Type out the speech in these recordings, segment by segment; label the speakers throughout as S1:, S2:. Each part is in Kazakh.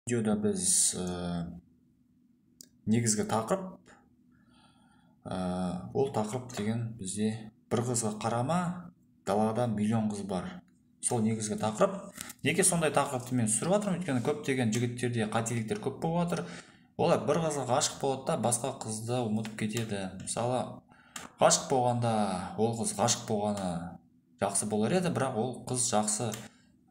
S1: Видеода біз негізгі тақырып ол тақырып деген бізде бір қызға қарама, далада миллион қыз бар. Сол негізгі тақырып. Неге сондай тақырыпты мен түсіріп жатырмын? Өйткені көптеген жігіттерде қателіктер көп болып жатыр. Олар бір қызға ғашық болады да басқа қызды ұмытып кетеді. Мысалы, ғашық болғанда ол қыз ғашық болғаны жақсы болар еді, бірақ ол қыз жақсы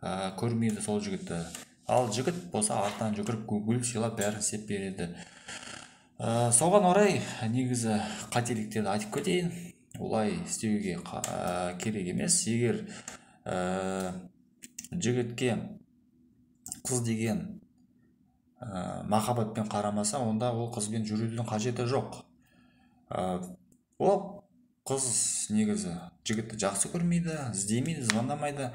S1: көрмейді сол жігітті. Ал жігіт болса артынан жүгіріп гүл сыйлап бәрін істеп береді. Соған орай негізі қателіктерді айтып кетейін. Олай істеуге керек емес. Егер жігітке қыз деген махаббатпен қарамаса, онда ол қызбен жүрудің қажеті жоқ. Ол қыз негізі жігітті жақсы көрмейді, іздемейді, звондамайды.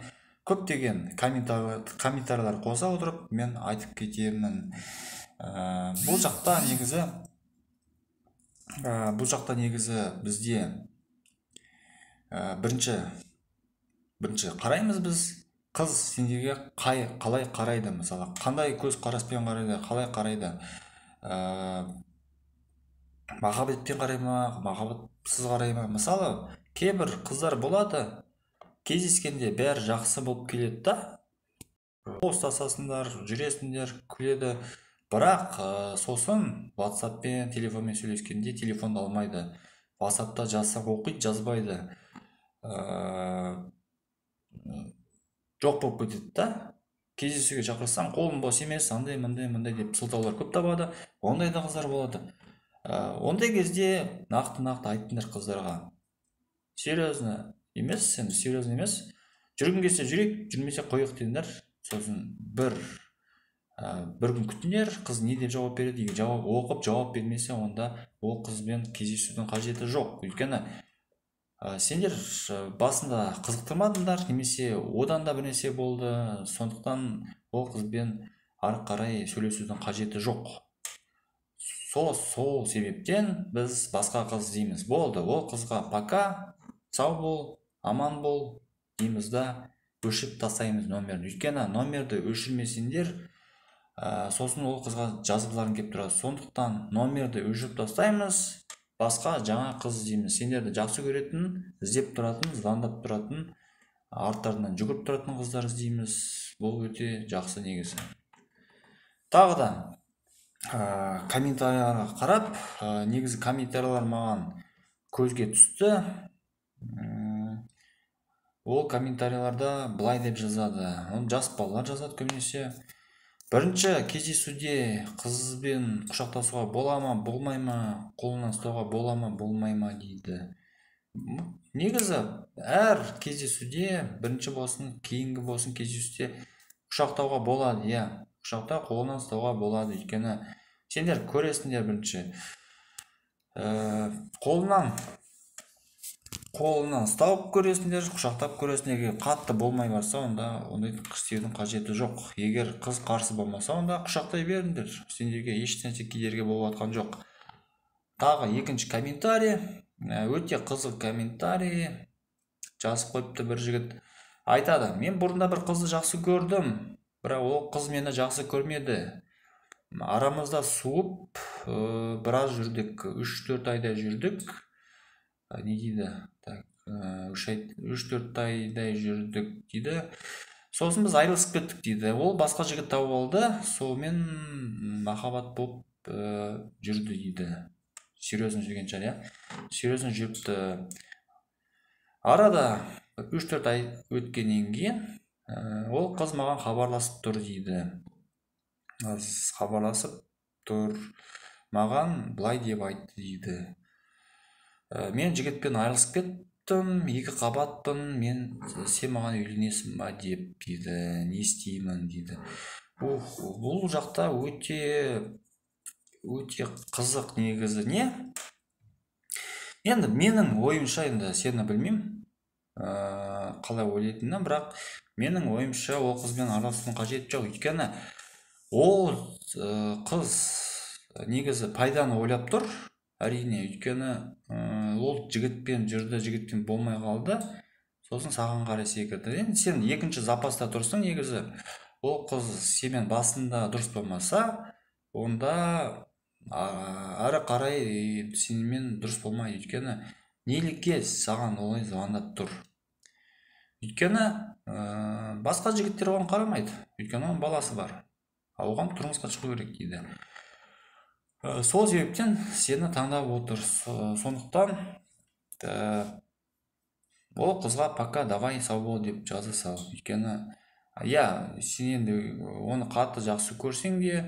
S1: Көптеген комментарийлар қоса отырып мен айтып кетемін. Бұл жақта негізі бізде бірінші қараймыз біз, қыз сендерге қалай қарайды, мысалы қандай көз қараспен қарайды, қалай қарайды, махаббатпен қарай ма, махаббатсыз қарай ма. Мысалы кейбір қыздар болады, кездескенде бәрі жақсы болып келеді да, қостасасыңдар, жүресіңдер, күледі, бірақ сосын WhatsApp-пен, телефонмен сөйлескенде телефонды алмайды. WhatsApp-та жазса оқиды, жазбайды, жоқ болып кетеді да. Кездесуге шақырсаң, қолым бос емес, андай деп сылтаулар көп табады. Ондай да қыздар болады. Ондай кезде нақты айтыңдар қыздарға. Серьезно емес, жүргің келсе жүрек, жүрмесе қойық деңдер. Сосын бір күн күтіңдер, қыз не деп жауап береді. Егер жауап бермесе, онда ол қызбен кездесудің қажеті жоқ. Өйткені сендер басында қызықтырмадыңдар, немесе одан да бір нәрсе болды, сондықтан ол қызбен ары қарай сөйлесудің қажеті жоқ. Сол себептен біз басқа қыз дейміз. Болды, ол қызға пока, сау бол, аман бол дейміз да өшіріп тастаймыз номерін. Өйткені номерді өшірмесеңдер, сосын ол қызға жазғыларың келіп тұрады. Сондықтан номерді өшіріп тастаймыз, басқа жаңа қыз дейміз. Сендерді жақсы көретін, іздеп тұратын, звондап тұратын, арттарынан жүгіріп тұратын қыздар іздейміз. Бұл өте жақсы негізі. Тағы да комментарияларға қарап, негізі комментариялар маған көзге түсті. Ол комментарияларда былай деп жазады. Жас балалар жазады көбінесе. Бірінші кездесуде қызбен құшақтасуға бола ма, болмай ма, қолынан ұстауға бола ма, болмай ма дейді. Негізі әр кездесуде, бірінші болсын, кейінгі болсын, кездесуде құшақтауға болады, құшақтау, қолынан ұстауға болады. Өйткені сендер көресіңдер бірінші. Қолынан ұстап көресіңдер, құшақтап көресіңдер. Қатты болмай барса, онда ондай істеудің қажеті жоқ. Егер қыз қарсы болмаса, онда құшақтай беріңдер. Сендерге ешнәрсе кедергі болып жатқан жоқ. Тағы екінші комментарий, өте қызық комментарий жазып қойыпты бір жігіт. Айтады: мен бұрында бір қызды жақсы көрдім, бірақ ол қыз мені жақсы көрмеді. Арамызда суып біраз жүрдік, 3-4 айда жүрдік. Не дейді? 3-4 айдай жүрдік дейді. Сосын біз айырылысып кеттік дейді. Ол басқа жігіт тауып алды, сонымен махаббат болып жүрді дейді. Серьезно жүрген шығар, серьезно жүріпті. Арада 3-4 ай өткеннен кейін ол қыз маған хабарласып тұр дейді. Хабарласып тұр, маған былай деп айтты дейді: мен жігітпен айырылысып кеттім, 2 қабатпын, сен маған үйленесің ба деп дейді, не істеймін дейді. Бұл жақта өте қызық негізі. Не? Енді менің ойымша, енді сені білмеймін қалай ойлайтынын, бірақ менің ойымша ол қызбен араласудың қажеті жоқ. Өйткені ол қыз негізі пайданы ойлап тұр, әрине. Өйткені ол жігітпен жүрді, жігітпен болмай қалды, сосын саған қарай секірді. Енді сен екінші запаста тұрсың негізі. ол қыз сенімен басында дұрыс болмаса, онда ары қарай сенімен дұрыс болмайды. Өйткені нелікке саған олай звондап тұр? Өйткені басқа жігіттер оған қарамайды. Өйткені оның баласы бар. Оған тұрмысқа шығу керек дейді. Сол себептен сені таңдап отыр. Сондықтан ол қызға пока давай сау бол деп жаза сал. Өйткені сен енді оны қатты жақсы көрсең де,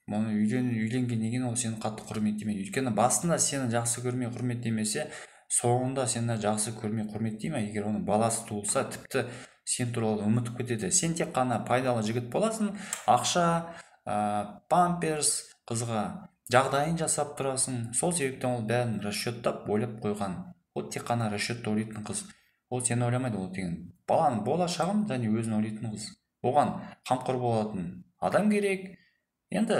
S1: оны үйленгеннен кейін ол сені қатты құрметтемейді. Өйткені басында сені жақсы көрмей құрметтемесе, соңында сені жақсы көрмей құрметтей ме? Егер оның баласы туылса, тіпті сен туралы ұмытып кетеді. Сен тек қана пайдалы жігіт боласың, ақша, памперс, қызға жағдайын жасап тұрасың. Сол себептен ол бәрін расчеттап ойлап қойған. Ол тек қана расчетты ойлайтын қыз. Ол сені ойламайды. Ол деген баланың болашағын және өзін ойлайтын қыз. Оған қамқор болатын адам керек. Енді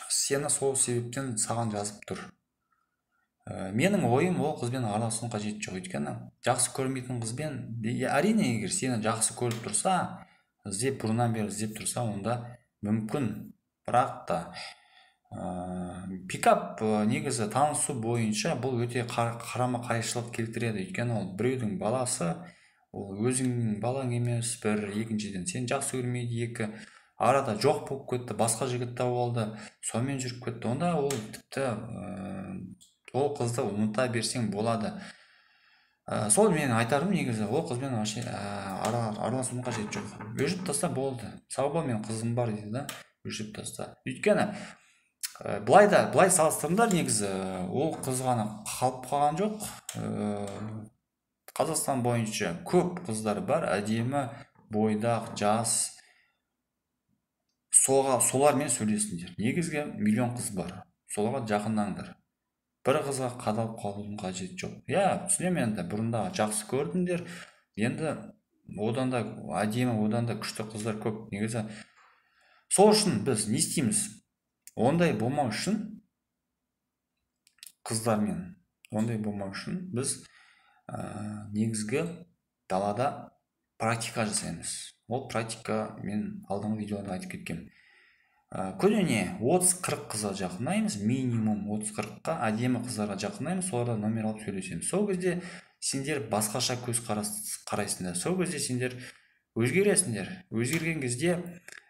S1: сені сол себептен саған жазып тұр. Менің ойым, ол қызбен араласудың қажеті жоқ. Өйткені жақсы көрмейтін қызбен, әрине, егер сені жақсы көріп тұрса, бұрыннан бері іздеп тұрса, онда мүмкін. Бірақ та пикап негізі танысу бойынша бұл өте қарама қайшылық келтіреді. Өйткені ол біреудің баласы, ол өзіңнің балаң емес. Бір, екіншіден сен жақсы көрмейді, екі, арада жоқ болып кетті, басқа жігіт тауып алды, сонымен жүріп кетті. Онда ол тіпті ол қызды ұмыта берсең болады. Сол мен айтарым, негізі ол қызбен араласудың қажеті жоқ. Өшіріп таста болды. Сау бол, мен қызым бар дейді да, өшіріп таста. Өйткені былай салыстырымдар, негізі ол қыз ғана қалып қалған жоқ. Қазақстан бойынша көп қыздар бар, әдемі, бойдақ, жас. Солармен сөйлесіңдер. Негізгі миллион қыз бар. Соларға жақындаңдар. Бір қызға қадалып қалудың қажеті жоқ. Түсінемін, енді бұрында жақсы көрдіңдер, енді одан да әдемі, одан да күшті қыздар көп. Негізі сол үшін біз не істейміз? Ондай болмау үшін, қыздармен ондай болмау үшін біз негізгі далада практика жасаймыз. Ол практика мен алдыңғы видеода айтып кеткем. Күніне 30-40 қызға жақындаймыз, минимум 30-40-қа әдемі қыздарға жақындаймыз, солардан номер алып сөйлесеміз. Сол кезде сендер басқаша көз қарайсыңдар. Сол кезде сендер өзгересіңдер. Өзгерген кезде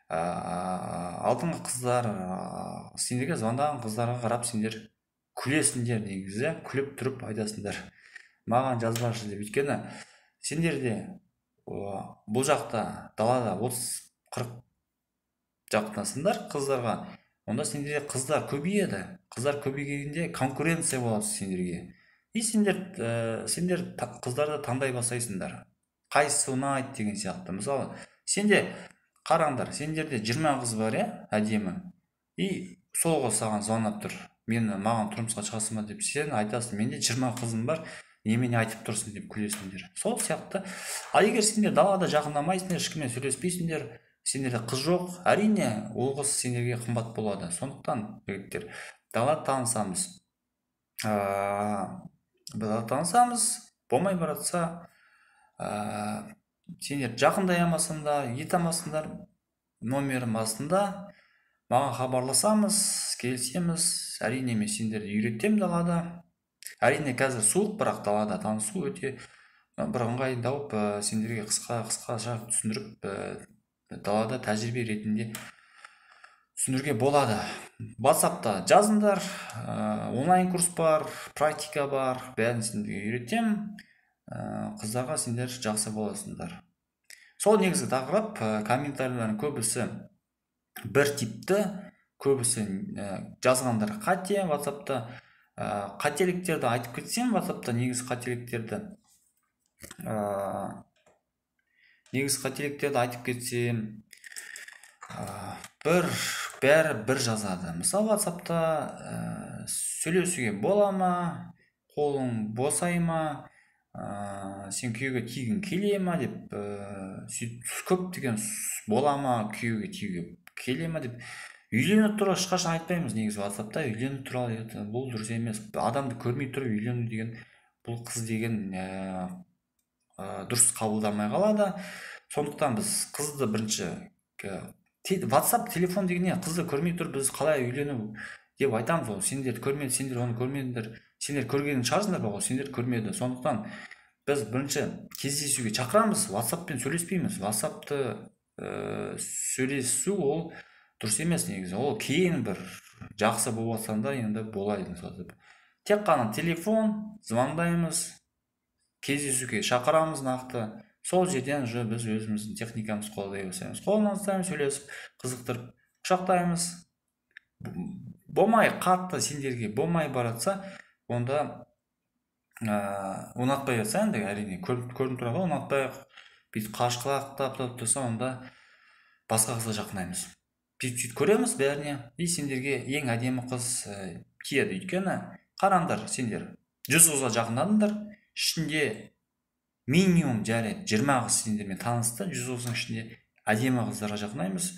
S1: алдыңғы қыздар, сендерге звондаған қыздарға қарап сендер күлесіңдер. Негізі күліп тұрып айтасыңдар, маған жазбашы деп. Өйткені сендерде бұл жақта далада 30-40 жақынасыңдар қыздарға, онда сендерде қыздар көбейеді. Қыздар көбейгенде конкуренция болады сендерге. И сендер қыздарды таңдай бастайсыңдар. Қайсысы ұнайды деген сияқты. Мысалы, сенде қараңдар, сендерде 20 қыз бар, әдемі. И сол қыз саған звондап тұр. Маған тұрмысқа шығасың ба деп, сен айтасың, менде 20 қызым бар, немене айтып тұрсың деп күлесіңдер. Сол сияқты. Егер сендер далада жақындамайсыңдар, ешкіммен сөйлеспейсіңдер, сендерде қыз жоқ, әрине ол қыз сендерге қымбат болады. Сондықтан жігіттер, далада танысамыз, болмай баратса, сендер жақындай алмасаңдар, ете алмасаңдар, номерім астында, маған хабарласамыз, келісеміз. Әрине мен сендерді үйретем далада. Әрине қазір суық, бірақ далада танысу өте бір ыңғайдау, сендерге қысқаша түсіндіріп, далада тәжірибе ретінде түсіндіруге болады. WhatsApp'та жазыңдар, онлайн курс бар, практика бар, бәрін сендерге үйретем. Қыздарға сендер жақсы боласыңдар. Сол негізгі тақырып. Комментарийлердің көбісі бір типті, көбісі жазғандар қате. WhatsApp'та қателіктерді айтып кетсем, WhatsApp'та негізгі қателіктерді айтып кетсем, бәрі бір жазады. Мысалы, WhatsApp'та сөйлесуге бола ма, қолың босай ма, сен күйеуге тигің келе ма деп, көптеген бола ма, күйеуге тиюге келе ма деп. Үйлену туралы ешқашан айтпаймыз негізі WhatsApp'та. Үйлену туралы бұл дұрыс емес. Адамды көрмей тұрып үйлену деген, бұл қыз деген дұрыс қабылдамай қалады. сондықтан біз қызды бірінші WhatsApp телефон деген не, қызды көрмей тұрып біз қалай үйлену деп айтамыз ғой. Сендер көрмеді, сендер оны көрмедіңдер, сендер көрген шығарсыңдар ғой, сендер көрмеді. Сондықтан біз бірінші кездесуге шақырамыз, WhatsAppпен сөйлеспейміз. WhatsAppты сөйлесу ол дұрыс емес негізі. Ол кейін бір жақсы болып жатсаң да енді болады. Тек қана телефон, звондаймыз, кездесуге шақырамыз нақты. Сол жерден уже біз өзіміздің техникамыз қолдай бастаймыз. Қолынан ұстаймыз, сөйлесіп, қызықтырып, құшақтаймыз. Болмай қатты сендерге болмай баратса, онда ұнатпай жатса, енді әрине көрініп тұрады, ұнатпай бүйтіп қашқалақтап тұрса, онда басқа қызға жақындаймыз. Бүйтіп көреміз бәріне, и сендерге ең әдемі қыз тиеді. Өйткені қараңдар, сендер 100 қызға жақындадыңдар, ішінде минимум жарайды 20 қыз сендермен танысты. 100 қыздың ішінде әдемі қыздарға жақындаймыз.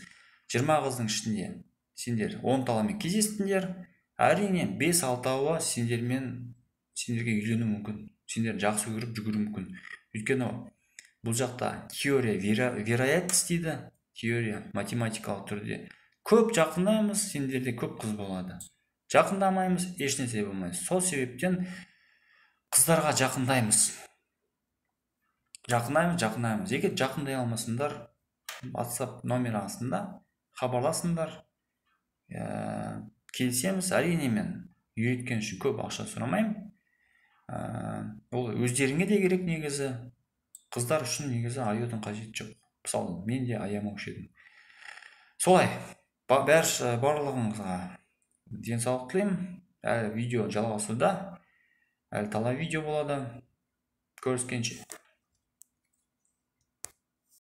S1: 20 қыздың ішінде сендер 10 таламен кездестіңдер. Әрине 5-6-ы сендерге үйлену мүмкін. Сендер жақсы көріп жүгіру мүмкін. Өйткені бұл жақта теория вероятность дейді. Теория математикалық түрде көп жақындаймыз, сендерде көп қыз болады. Жақындамаймыз, ешнәрсе болмайды. Сол себептен қыздарға жақындаймыз. Жақындаймыз. Егер жақындай алмасындар, WhatsApp номер астында хабарласыңдар, келісеміз. Әрине мен үйреткен үшін көп ақша сұрамаймын. Ол өздеріңе де керек негізі. Қыздар үшін негізі аюдың қажеті жоқ. Мысалы, мен де аямаушы едім. Солай, барлығыңызға денсаулық тілеймін. Әлі видео жалғасуда. Әлі талай видео болады. Көріскенше.